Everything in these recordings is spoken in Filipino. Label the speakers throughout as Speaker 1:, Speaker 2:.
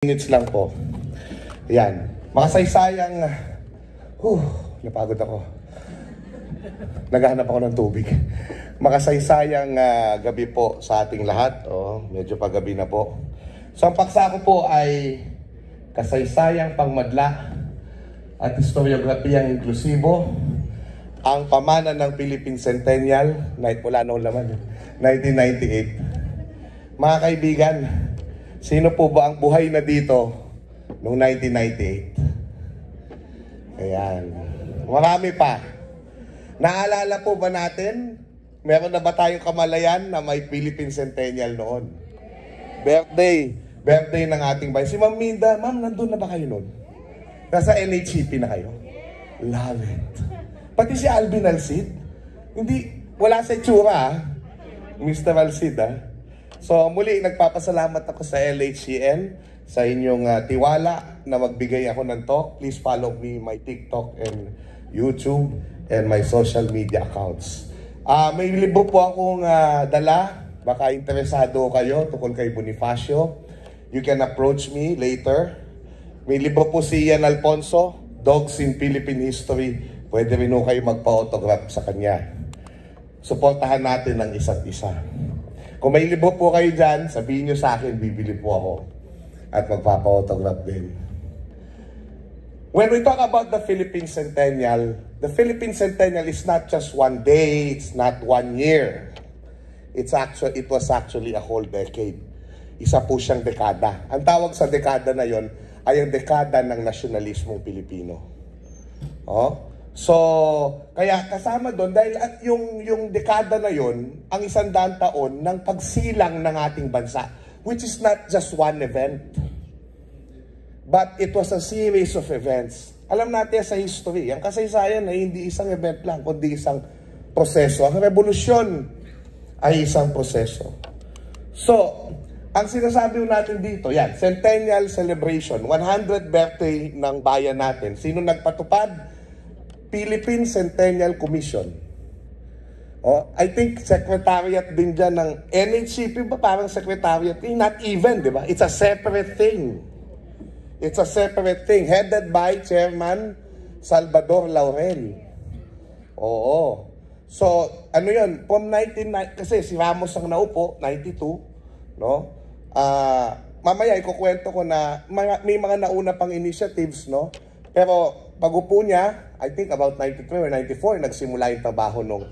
Speaker 1: Minutes lang po. Ayan. Makasaysayang... napagod ako. Naghahanap ako ng tubig. Makasaysayang gabi po sa ating lahat. Medyo paggabi na po. So ang paksa ko po ay kasaysayang pangmadla at historiografiyang inklusibo. Ang pamana ng Philippine Centennial, wala nung laman, 1998. Mga kaibigan, sino po ba ang buhay na dito noong 1998? Ayan. Marami pa. Naalala po ba natin? Meron na ba tayong kamalayan na may Philippine Centennial noon? Birthday ng ating bayan. Si Ma'am Minda, ma'am, nandun na ba kayo noon? Nasa NHCP na kayo? Love it. Pati si Alvin Alcid, wala sa itsura, Mr. Alcid, So muli, nagpapasalamat ako sa LHCN sa inyong tiwala na magbigay ako ng talk. Please follow me, my TikTok and YouTube and my social media accounts. May libro po akong dala. Baka interesado kayo tungkol kay Bonifacio. You can approach me later. May libro po si Ian Alfonso, Dogs in Philippine History. Pwede rin po kayo magpa-autograph sa kanya. Suportahan natin ang isa't isa. Kung may libro po kayo dyan, sabihin nyo sa akin, bibili po ako. At magpapa-autograph din. When we talk about the Philippine Centennial is not just one day, it's not 1 year. It was actually a whole decade. Isa po siyang dekada. Ang tawag sa dekada na yon ay ang dekada ng nasyonalismong Pilipino. So, kaya kasama doon, dahil at yung dekada na yon, ang 100 taon ng pagsilang ng ating bansa, which is not just one event, but it was a series of events. Alam natin sa history, ang kasaysayan ay hindi isang event lang, kundi isang proseso. Ang revolusyon ay isang proseso. So, ang sinasabi natin dito, yan, Centennial Celebration, 100th birthday ng bayan natin. Sino nagpatupad? Philippine Centennial Commission. I think secretariat din dyan ng NHCP ba? Parang secretariat. Not even, di ba? It's a separate thing. It's a separate thing. Headed by Chairman Salvador Laurel. Oo. So, ano yun? From 1990, kasi si Ramos ang naupo, 92, no? Mamaya, ikukwento ko na may mga nauna pang initiatives, no? Pero, pag-upo niya, I think about 93 or 94, nagsimula yung trabaho ng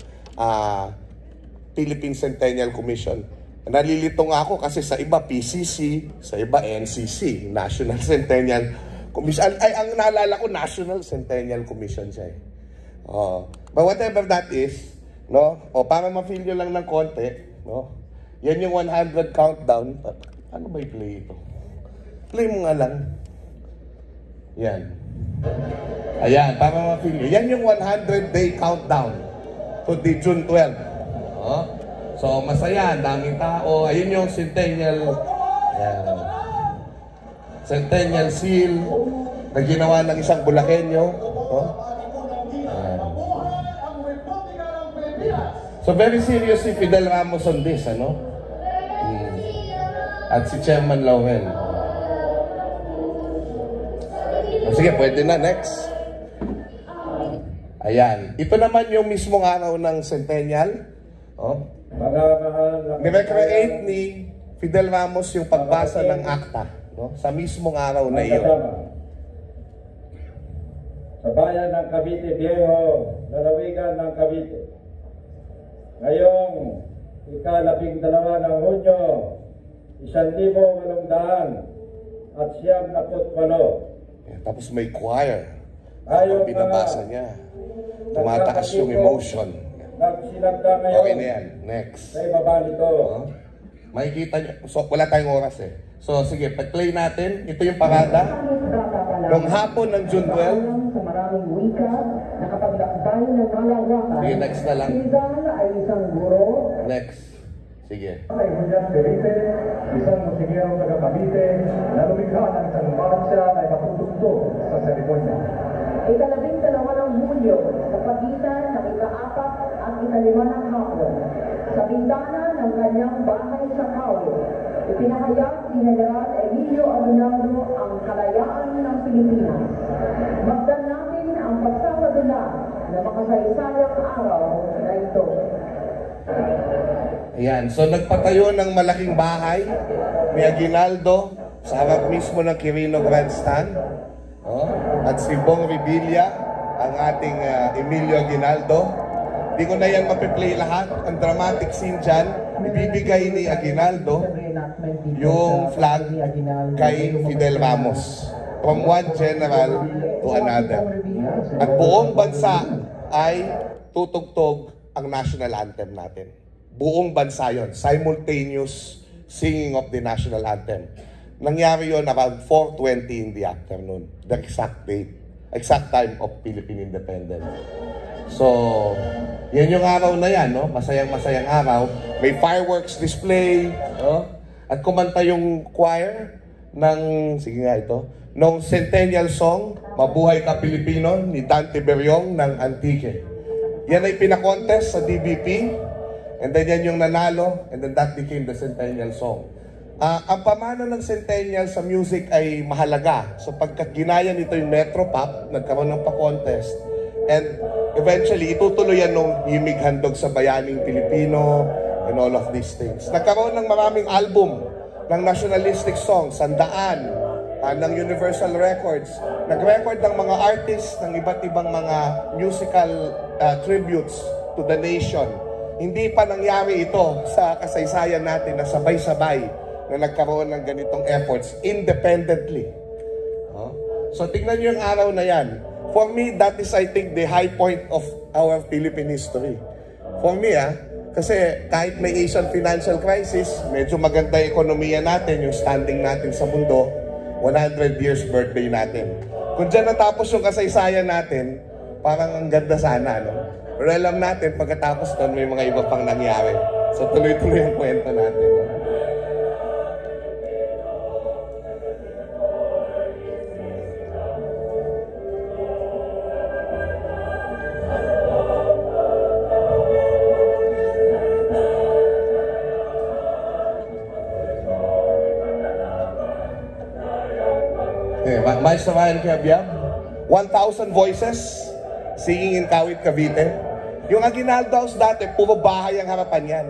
Speaker 1: Philippine Centennial Commission. Nalilito nga ako kasi sa iba PCC, sa iba NCC, National Centennial Commission. Ay, ang naalala ko, National Centennial Commission siya. But whatever that is, no? Para ma-feel nyo lang ng konti, no? Yan yung 100 countdown. Ano ba i-play ito? Play mo nga lang. Yan. Ayan, para ma-feel nyo. Yan yung 100-day countdown to the June 12. So, masaya, daming tao. Ayun yung Centennial Centennial Seal na ginawa ng isang Bulakenyo. So, very serious si Fidel Ramos on this, At si Chairman Laurel. Sige, pwede na. Next. Ayan. Ito naman yung mismong araw ng Centennial. Ni-recreate ni Fidel Ramos yung pagbasa ng akta, sa mismong araw na iyon.
Speaker 2: Sa bayan ng Cavite Viejo, lalawigan ng Cavite. Ngayong ika-12 ng Hunyo, 1898.
Speaker 1: Tapos may choir. Ang binabasa niya. Tumataas yung emotion. Okay na yan. Next.
Speaker 2: Sa ibaba nito.
Speaker 1: Makikita niyo. So, wala tayong oras eh. So, sige, pag-play natin. Ito yung parada. Noong hapon ng June 12.
Speaker 3: Sa maraming wika, nakapaglakbay ng malawakan.
Speaker 1: Sige, next na lang.
Speaker 3: Rizal ay isang guro.
Speaker 1: Next. Sige.
Speaker 4: Ay Julian Felipe, isang musikero taga Cavite na lumikha ng isang marcha na matutugtog sa seremonya.
Speaker 3: Ika-12 ng Hulyo, sa pagitan ng ika-4 at ika-5 ng hapon, sa bintana ng kanyang bahay sa Kawi, Ipinahayag ni General Emilio Aguinaldo ang kalayaan ng Pilipinas. Magdan natin ang pagsasadula na makasaysayang araw na ito.
Speaker 1: Ayan, so nagpatayo ng malaking bahay ni Aguinaldo sa harap mismo ng Quirino Grandstand. At si Bong Revilla, ang ating Emilio Aguinaldo. Di ko na yan mapiplay lahat. Ang dramatic scene dyan, ibibigay ni Aguinaldo yung flag kay Fidel Ramos. From one general to another. At buong bansa ay tutugtog ang national anthem natin. Buong bansa yon, simultaneous singing of the national anthem. Nangyari yon around 4:20 in the afternoon. The exact date, exact time of Philippine independence. So, yan yung araw na yan, no? Masayang-masayang araw. May fireworks display, no? At kumanta yung choir ng, sige nga ito, nung Centennial Song, Mabuhay Ka Pilipino, ni Dante Berriong ng Antique. Yan ay pinakontest sa DBP, and then yan yung nanalo, and then that became the Centennial Song. Ang pamana ng Centennial sa music ay mahalaga. So pagkat ginaya nito yung Metropop, nagkaroon ng pa-contest. And eventually, itutuloy yan nung Himig Handog sa Bayaning Pilipino and all of these things. Nagkaroon ng maraming album ng nationalistic songs, sandaan, ng Universal Records. Nag-record ng mga artists ng iba't ibang mga musical tributes to the nation. Hindi pa nangyari ito sa kasaysayan natin na sabay-sabay na nagkaroon ng ganitong efforts independently. So tingnan nyo yung araw na yan. For me, that is I think the high point of our Philippine history. For me, kasi kahit may Asian financial crisis, medyo maganda yung ekonomiya natin, yung standing natin sa mundo, 100 years birthday natin. Kung dyan natapos yung kasaysayan natin, parang ang ganda sana, no? Pero alam natin, pagkatapos doon, may mga iba pang nangyari. So tuloy-tuloy ang kwento natin. No? Maestro Ryan Cabiab, 1,000 voices singing in Kawit, Cavite. Yung Aguinaldo House dati, puro bahay ang harapan yan.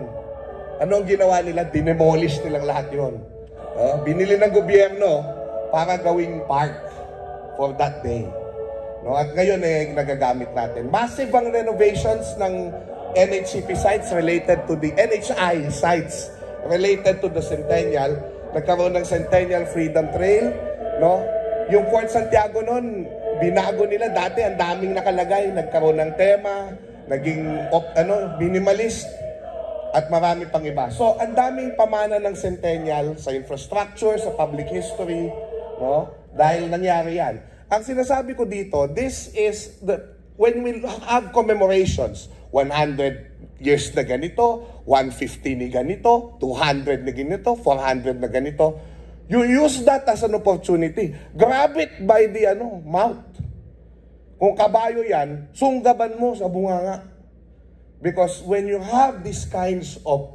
Speaker 1: Ano ang ginawa nila? Dinemolish nilang lahat yun. Binili ng gobyerno para gawing park for that day. No? At ngayon nagagamit natin. Massive ang renovations ng NHCP sites related to the NHI sites related to the Centennial. Nagkaroon ng Centennial Freedom Trail, no? Yung Fort Santiago noon, binago nila dati, ang daming nakalagay, nagkaroon ng tema, naging minimalist, at marami pang iba. So, ang daming pamana ng Centennial sa infrastructure, sa public history, no? Dahil nangyari yan. Ang sinasabi ko dito, this is when we have commemorations, 100 years na ganito, 150 ni ganito, 200 na ganito, 400 na ganito. You use that as an opportunity. Grab it by the mouth. Kung kabayo yan, sunggaban mo sa bunganga. Because when you have these kinds of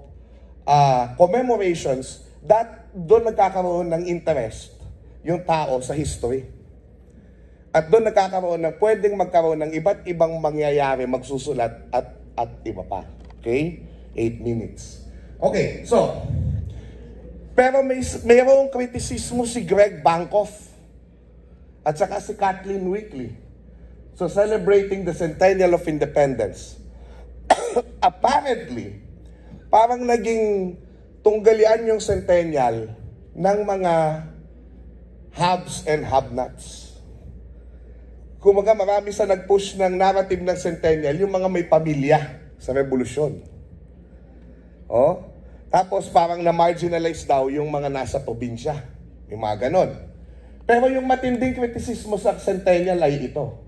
Speaker 1: commemorations, doon nagkakaroon ng interest yung tao sa history. At doon nagkakaroon ng, pwedeng magkaroon ng iba't ibang mangyayari, magsusulat at iba pa. Okay? 8 minutes. Okay, so, pero mayroong kritisismo si Greg Bankoff at saka si Kathleen Weekly. So celebrating the Centennial of Independence. Apparently, parang naging tunggalian yung Centennial ng mga haves and have-nots. Kumaga marami sa nag-push ng narrative ng Centennial, yung mga may pamilya sa revolusyon. Tapos parang na-marginalize daw yung mga nasa probinsya. Yung mga ganon. Pero yung matinding kritisismo sa Centennial ay ito.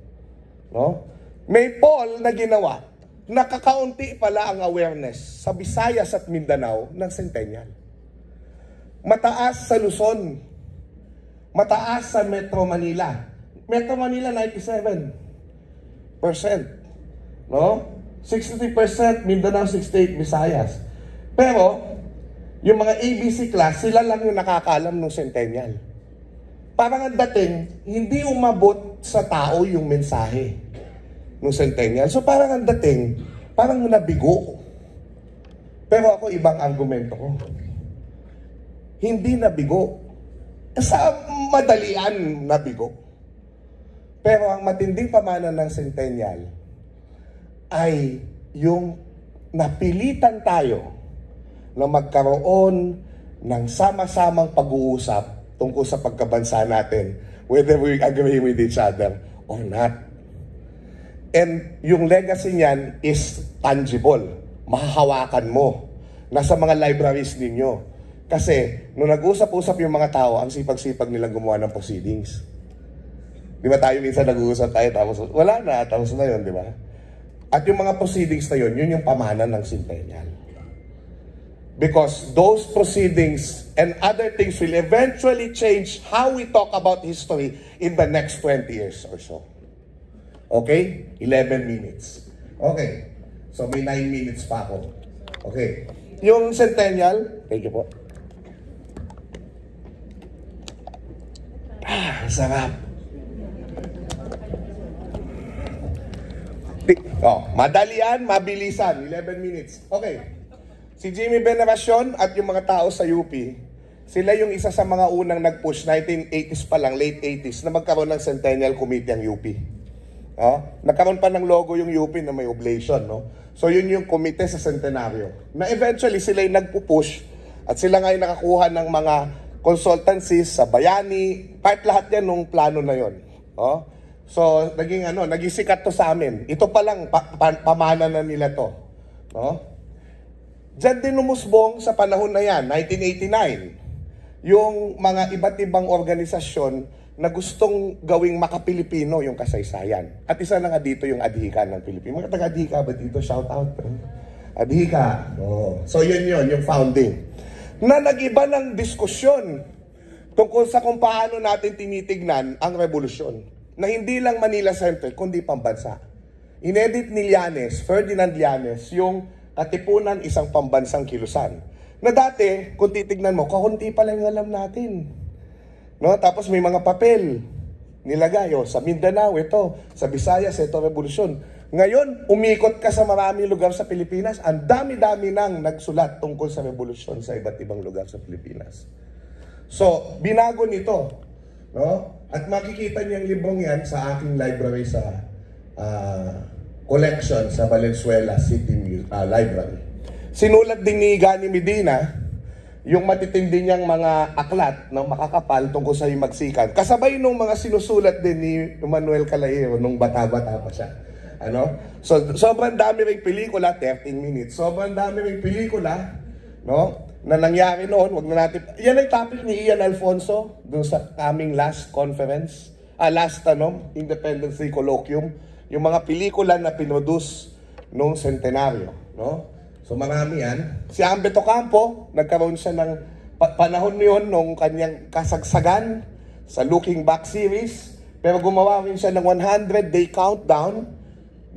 Speaker 1: No? May poll na ginawa, nakakaunti pala ang awareness sa Visayas at Mindanao ng Centennial. Mataas sa Luzon. Mataas sa Metro Manila. Metro Manila, 97%. No? 63%, Mindanao, 68%, Visayas. Pero, Yung mga ABC class, sila lang yung nakakaalam ng centennial. Parang ang dating, hindi umabot sa tao yung mensahe ng centennial. So parang ang dating, parang nabigo. Pero ako, ibang argumento ko. Hindi nabigo. Sa madalian nabigo. Pero ang matinding pamana ng centennial ay yung napilitan tayo na magkaroon ng sama-samang pag-uusap tungkol sa pagkabansa natin, whether we agree with each other or not. And yung legacy niyan is tangible. Mahahawakan mo. Nasa mga libraries ninyo. Kasi, nung nag-usap-usap yung mga tao, ang sipag-sipag nilang gumawa ng proceedings. Di ba tayo minsan nag-uusap tayo, tapos wala na, tapos na yun, di ba? At yung mga proceedings na yun, yun yung pamana ng centennial. Because those proceedings and other things will eventually change how we talk about history in the next 20 years or so. Okay? 11 minutes. Okay. So may 9 minutes pa ako. Okay. Yung centennial, thank you po. Sarap. Madalian, mabilisan. 11 minutes. Okay. Si Jimmy Veneracion at yung mga tao sa UP, sila yung isa sa mga unang nag-push, 1980s pa lang, late 80s, na magkaroon ng Centennial Committee ang UP. Nagkaroon pa ng logo yung UP na may oblation, no? So yun yung komite sa centenaryo. Na eventually sila yung nagpupush at sila nga yung nakakuha ng mga consultancies sa Bayani, part lahat yan nung plano na yun. So naging sikat to sa amin. Ito pa lang, pamana na nila to. Diyan din umusbong sa panahon na yan, 1989, yung mga iba't ibang organisasyon na gustong gawing makapilipino yung kasaysayan. At isa na nga dito yung Adhika ng Pilipino. Mga taga-Adhika ba dito? Shout out. Adhika. So yun, yung founding. Na nag-iba ng diskusyon tungkol sa kung paano natin tinitignan ang revolusyon. Na hindi lang Manila-centric, kundi pambansa. Inedit ni Llanes, Ferdinand Llanes, yung Katipunan, isang pambansang kilusan. Na dati, kung titignan mo, kakunti pa lang alam natin. No? Tapos may mga papel nilagay. Sa Mindanao, ito. Sa Visayas, ito revolusyon. Ngayon, umikot ka sa maraming lugar sa Pilipinas. Ang dami-dami nang nagsulat tungkol sa revolusyon sa iba't ibang lugar sa Pilipinas. So, binago nito. No? At makikita niyo ang librong yan sa aking library sa collection sa Valenzuela City Library. Sinulat din ni Gani Medina yung matitindi niyang mga aklat ng makakapal tungkol sa himagsikan. Kasabay nung mga sinusulat din ni Manuel Calahero nung bata-bata pa siya. So, sobrang dami ring pelikula, 13 minutes. Sobrang dami ring pelikula, no? Na nangyari noon, wag na natin. Yan ang topic ni Ian Alfonso dun sa aming last conference, Independence Day Colloquium. Yung mga pelikula na pinoduce nung centenaryo, no? So marami yan. Si Ambeto Campo, nagkaroon siya ng panahon niyon nung kanyang kasagsagan sa Looking Back series, pero gumawa rin siya ng 100-day countdown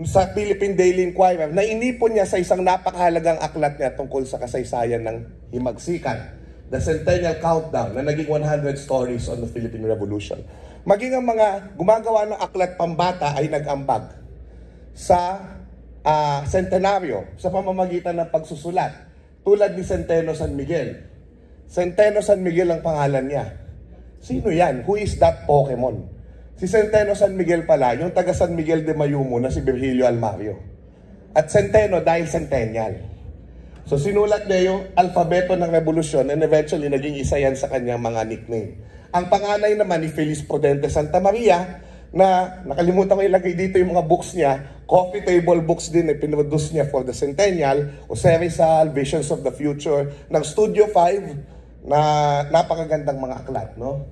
Speaker 1: sa Philippine Daily Inquirer na inipon niya sa isang napakahalagang aklat niya tungkol sa kasaysayan ng himagsikan, The Centennial Countdown, na naging 100 Stories on the Philippine Revolution. Maging ang mga gumagawa ng aklat pambata ay nag-ambag sa centenaryo sa pamamagitan ng pagsusulat. Tulad ni Centeno San Miguel. Centeno San Miguel ang pangalan niya. Sino yan? Who is that Pokemon? Si Centeno San Miguel pala, yung taga San Miguel de Mayumo na si Virgilio Almario. At Centeno dahil centennial. So sinulat niya yung alfabeto ng revolusyon and eventually naging isa yan sa kanyang mga nickname. Ang panganay naman ni Feliz Prudente Santa Maria, na nakalimutan ko ilagay dito yung mga books niya, coffee table books din na pinroduce niya for the Centennial, Jose Rizal, Visions of the Future, ng Studio 5, na napakagandang mga aklat, no?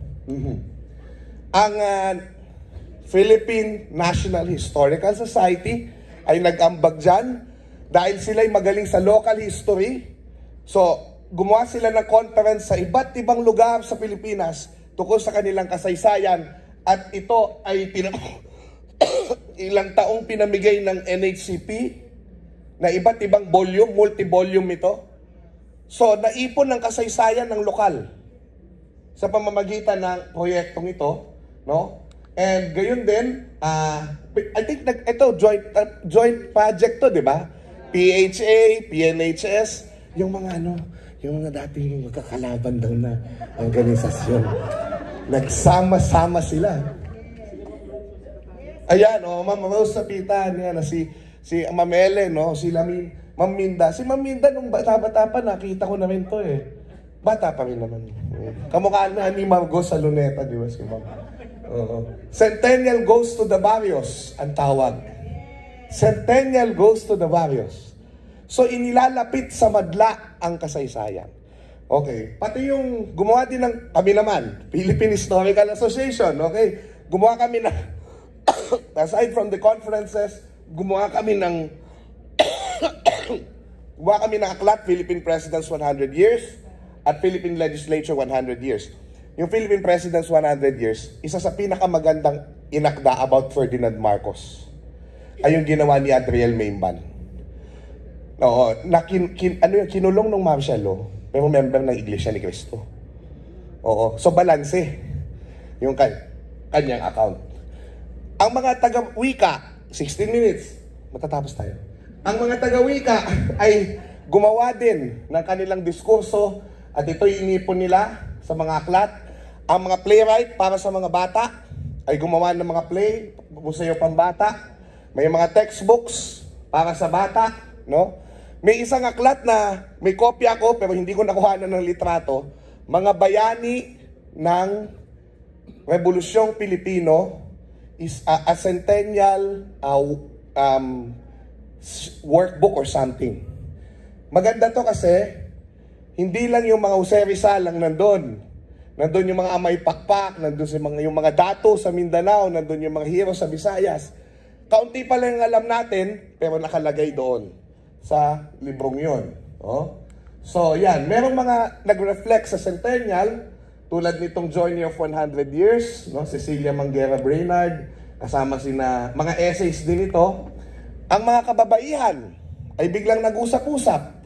Speaker 1: Ang Philippine National Historical Society ay nag-ambag dyan dahil sila'y magaling sa local history. So, gumawa sila ng conference sa iba't ibang lugar sa Pilipinas tungkol sa kanilang kasaysayan, at ito ay ilang taong pinamigay ng NHCP na iba't ibang volume, multi-volume ito. So, naipon ng kasaysayan ng lokal sa pamamagitan ng proyektong ito, no? And gayon din, I think ito joint project to, di ba? PHA, PNHS, yung mga dating magkakalaban daw na organisasyon. Nagsama-sama sila. Ayan, Ma'am Rose Sapitan, yan, si Ma'am Ellen, no? Si Ma'am Minda. Si Ma'am Minda, nung bata-bata pa, nakita ko na rin to eh. Bata pa rin naman. Kamukha na ni Margo sa Luneta, di ba si Ma'am? Centennial goes to the barrios, ang tawag. Centennial goes to the barrios. So, inilalapit sa madla ang kasaysayan. Okay. Pati yung gumawa din ng, kami naman, Philippine Historical Association, okay? Gumawa kami ng, aside from the conferences, gumawa kami ng aklat, Philippine Presidents 100 Years, at Philippine Legislature 100 Years. Yung Philippine Presidents 100 Years, isa sa pinakamagandang inakda about Ferdinand Marcos ay yung ginawa ni Adriel Maimban. Oo, kinulong ng martial law, pero member ng Iglesia ni Cristo. Oo, so balanse yung kanyang account. Ang mga taga-wika, 16 minutes, matatapos tayo. Ang mga taga-wika ay gumawa din ng kanilang diskurso at ito'y inipon nila sa mga aklat. Ang mga playwright para sa mga bata ay gumawa ng mga play, busayo pambata. May mga textbooks para sa bata, no? May isang aklat na may kopya ko pero hindi ko nakuha ng litrato. Mga bayani ng Rebolusyong Pilipino is a centennial workbook or something. Maganda to kasi hindi lang yung mga Jose Rizal lang nandun. Nandun yung mga Amay Pakpak, nandun yung mga dato sa Mindanao, nandun yung mga hero sa Visayas. Kaunti pa lang alam natin, pero nakalagay doon sa librong yun. Oh? So, yan. Merong mga nag-reflect sa Centennial, tulad nitong Journey of 100 Years, no? Cecilia Manguera Brainard, kasama sina mga essays din ito. Ang mga kababaihan ay biglang nag-usap-usap.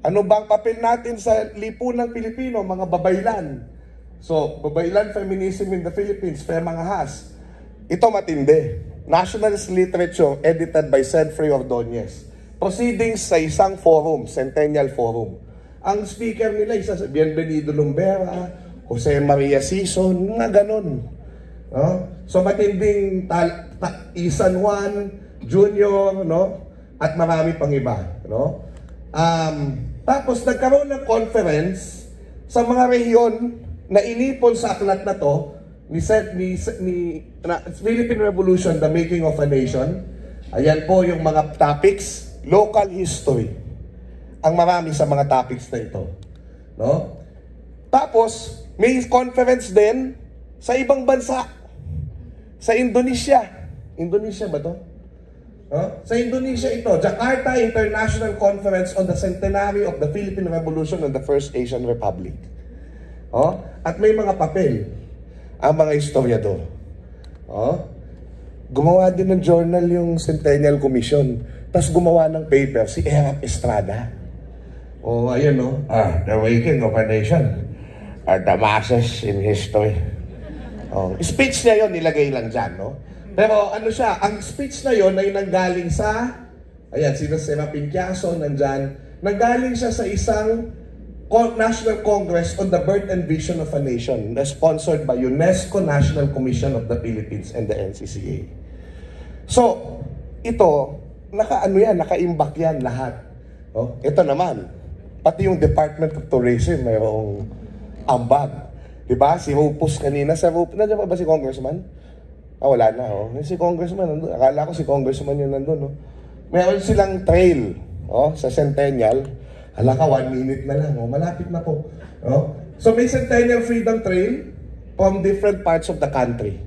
Speaker 1: Ano bang papel natin sa lipunang Pilipino, mga babaylan? So, babaylan feminism in the Philippines, Femangahas. Ito matindi. Nationalist Literature, edited by Sedfrey Ordonez. Proceedings sa isang forum, Centennial Forum. Ang speaker nila, isa sa Bienvenido Lumbera, Jose Maria Sison, mga ganun. So, matinding Isan Juan, Junior, no? At marami pang iba, no? Tapos, nagkaroon ng conference sa mga rehiyon na inipon sa aklat na to ni Philippine Revolution, The Making of a Nation. Ayan po yung mga topics. Local history. Ang marami sa mga topics na ito. No? Tapos, may conference din sa ibang bansa. Sa Indonesia. Indonesia ba to? No? Sa Indonesia ito, Jakarta International Conference on the Centenary of the Philippine Revolution and the First Asian Republic. Oh, at may mga papel ang mga historiador. Oh, gumawa din ng journal yung Centennial Commission. Tapos gumawa ng paper si Erap Estrada. Oh, ayun no. The Waking of a Nation. The Masses in History. Oh, speech niya yon nilagay lang dyan, no? Pero ano siya, ang speech na yon ay nanggaling sa, ayan, sino Serapin Quezon nandyan, nanggaling siya sa isang National Congress on the Birth and Vision of a Nation, sponsored by UNESCO National Commission of the Philippines and the NCCA. So, ito, nakaimbak yan lahat. Oh, ito naman, pati yung Department of Tourism, mayroong ambag. Diba? Si Rupus kanina, nandiyan pa ba si Congressman? Wala na, oh. Si Congressman nandun. Akala ko si Congressman yun nandun, oh. Meron silang trail, oh, sa Centennial. Hala ka, 1 minute na lang. Oh, malapit na po. Oh. So may Centennial Freedom Trail from different parts of the country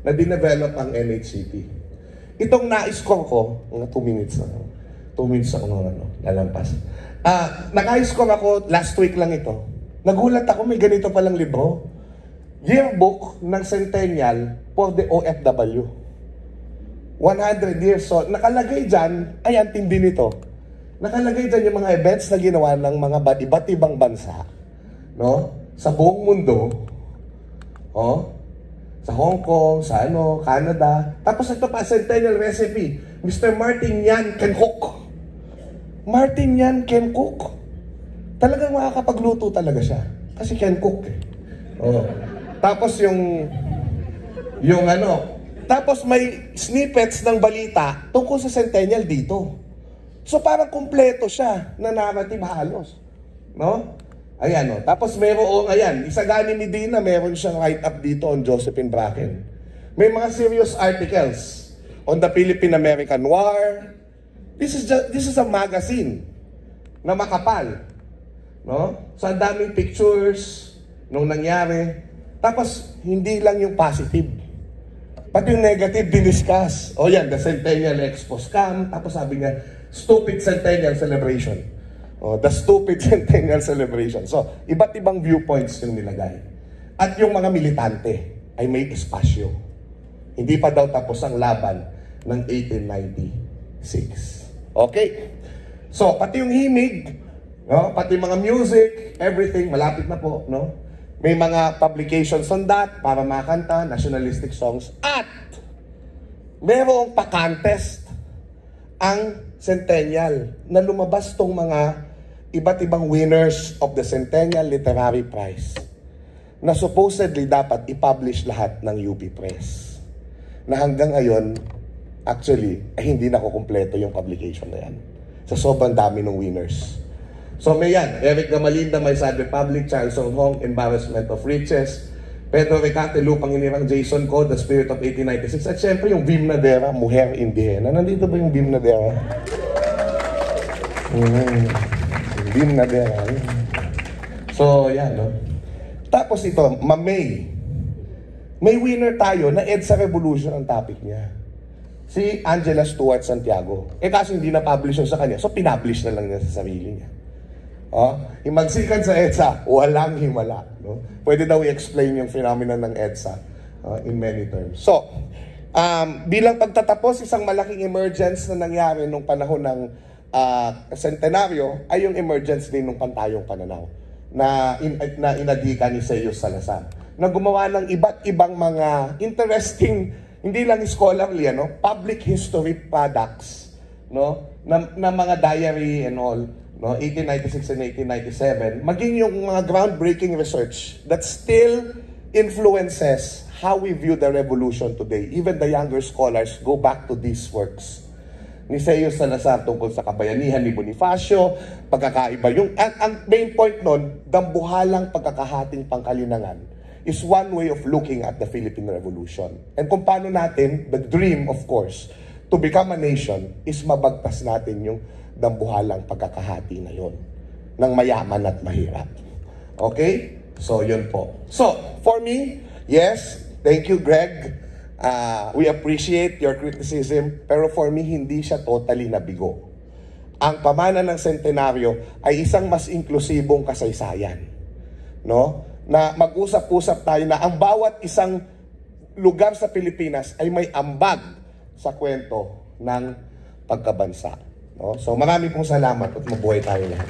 Speaker 1: na dinevelop ang NHCP. Itong na-score ko, 2 minutes na. 2 minutes ako lalampas. Naka-score ako, last week lang ito. Nagulat ako, may ganito palang libro. Yearbook ng Centennial for the OFW. 100 years. So, nakalagay dyan, ay, ang tindi nito. Nakalagay dyan yung mga events na ginawa ng mga iba't ibang bansa, no? Sa buong mundo, oh, sa Hong Kong, sa Canada. Tapos ito pa, Centennial Recipe, Mr. Martin Yan can cook. Martin Yan can cook. Talagang makakapagluto talaga siya. Kasi can cook eh. Oh. Tapos tapos may snippets ng balita tungkol sa Centennial dito. So parang kumpleto siya na narrative halos. No? Ayan, no? Tapos isagani ni Dina, meron siyang write-up dito on Josephine Bracken. May mga serious articles on the Philippine-American War. This is a magazine na makapal. No? So ang daming pictures nung nangyari. Tapos hindi lang yung positive. Pati yung negative diniscuss. O yan, the Centennial Expo scam. Tapos sabi niya, stupid Centennial celebration. O, the stupid Centennial celebration. So, iba't ibang viewpoints yung nilagay. At yung mga militante ay may espasyo. Hindi pa daw tapos ang laban ng 1896. Okay? So, pati yung himig, no? Pati mga music, everything, malapit na po, no? May mga publications on that para makanta, nationalistic songs. At merong pa-contest ang Centennial na lumabas tong mga iba't ibang winners of the Centennial Literary Prize na supposedly dapat i-publish lahat ng UP Press. Na hanggang ngayon, actually, hindi na kukumpleto yung publication na yan. Sa sobrang dami ng winners. So may yan, Eric Gamalinda, My Sad Republic, Charles Song Hong, Embarrassment of Riches, Pedro Recate, Lupang Inirang, Jason Code, The Spirit of 1896, at syempre yung Bim Nadera, Mujer Indígena. Nandito ba yung Bim Nadera? Bim Nadera. So yan, no? Tapos ito, May winner tayo na EDSA Revolution ang topic niya. Si Angela Stuart Santiago. Kasi hindi na-publish yun sa kanya, so pinablish na lang niya sa sarili niya. Himagsikan sa EDSA, walang himala. No? Pwede daw i-explain yung phenomenon ng EDSA in many terms. So, bilang pagtatapos, isang malaking emergence na nangyari nung panahon ng centenaryo ay yung emergence din ng Pantayong Pananaw na inadika ni Seios Salazar na gumawa ng iba't ibang mga interesting, hindi lang scholarly, public history products, no? na mga diary and all, no, 1896 and 1897, maging yung mga groundbreaking research that still influences how we view the revolution today. Even the younger scholars go back to these works. Ni Seios Salazar tungkol sa kabayanihan ni Bonifacio, pagkakaiba yung, ang main point nun, dambuhalang pagkakahating pangkalinangan is one way of looking at the Philippine Revolution. And kung paano natin, the dream, of course, to become a nation is mabagtas natin yung dambuhalang pagkakahati na yon ng mayaman at mahirap. Okay? So, yun po. So, for me, yes, thank you, Greg. We appreciate your criticism, pero for me, hindi siya totally nabigo. Ang pamana ng centenaryo ay isang mas inklusibong kasaysayan. No? Na mag-usap-usap tayo na ang bawat isang lugar sa Pilipinas ay may ambag sa kwento ng pagkabansa. No? So marami pong salamat at mabuhay tayo lahat.